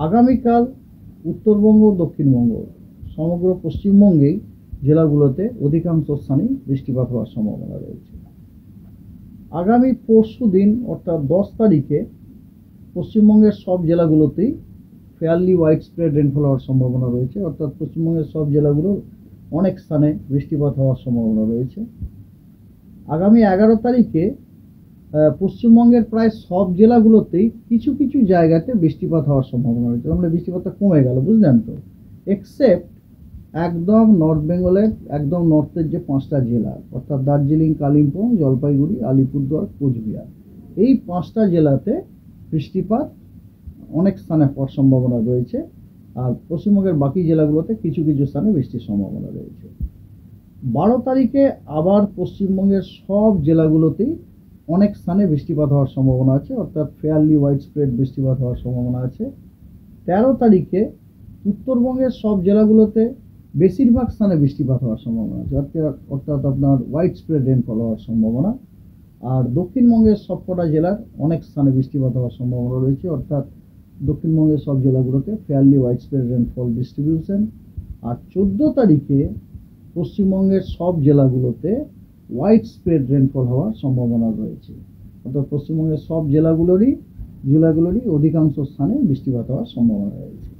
আগামীকাল উত্তরবঙ্গ দক্ষিণবঙ্গ সমগ্র পশ্চিমবঙ্গেই জেলাগুলোতে অধিকাংশ স্থানেই বৃষ্টিপাত হওয়ার সম্ভাবনা রয়েছে। আগামী পরশু দিন অর্থাৎ 10 তারিখে পশ্চিমবঙ্গের সব জেলাগুলোতেই ফেয়ারলি ওয়াইড স্প্রেড রেনফল হওয়ার সম্ভাবনা রয়েছে, অর্থাৎ পশ্চিমবঙ্গের সব জেলাগুলোর অনেক স্থানে বৃষ্টিপাত হওয়ার সম্ভাবনা রয়েছে। আগামী 11 তারিখে পশ্চিমবঙ্গের প্রায় সব জেলাগুলোতেই কিছু কিছু জায়গাতে বৃষ্টিপাত হওয়ার সম্ভাবনা রয়েছে। মানে বৃষ্টিপাতটা কমে গেল, বুঝলেন তো, এক্সেপ্ট একদম নর্থ বেঙ্গলের একদম নর্থের যে 5টা জেলা অর্থাৎ দার্জিলিং, কালিম্পং, জলপাইগুড়ি, আলিপুরদুয়ার, কোচবিহার, এই 5টা জেলাতে বৃষ্টিপাত অনেক স্থানে হওয়ার সম্ভাবনা রয়েছে। আর পশ্চিমবঙ্গের বাকি জেলাগুলোতে কিছু কিছু স্থানে বৃষ্টির সম্ভাবনা রয়েছে। 12 তারিখে আবার পশ্চিমবঙ্গের সব জেলাগুলোতেই অনেক স্থানে বৃষ্টিপাত হওয়ার সম্ভাবনা আছে, অর্থাৎ ফেয়ারলি ওয়াইড স্প্রেড বৃষ্টিপাত হওয়ার সম্ভাবনা আছে। 13 তারিখে উত্তরবঙ্গের সব জেলাগুলোতে বেশিরভাগ স্থানে বৃষ্টিপাত হওয়ার সম্ভাবনা আছে, অর্থাৎ আপনার ওয়াইড স্প্রেড রেনফল হওয়ার সম্ভাবনা। আর দক্ষিণবঙ্গের সবকটা জেলার অনেক স্থানে বৃষ্টিপাত হওয়ার সম্ভাবনা রয়েছে, অর্থাৎ দক্ষিণবঙ্গের সব জেলাগুলোতে fairly widespread rainfall distribution. আর 14 তারিখে পশ্চিমবঙ্গের সব জেলাগুলোতে ওয়াইড স্প্রেড রেনফল হওয়ার সম্ভাবনা রয়েছে, অর্থাৎ পশ্চিমবঙ্গের সব জেলাগুলোরই অধিকাংশ স্থানে বৃষ্টিপাত হওয়ার সম্ভাবনা রয়েছে।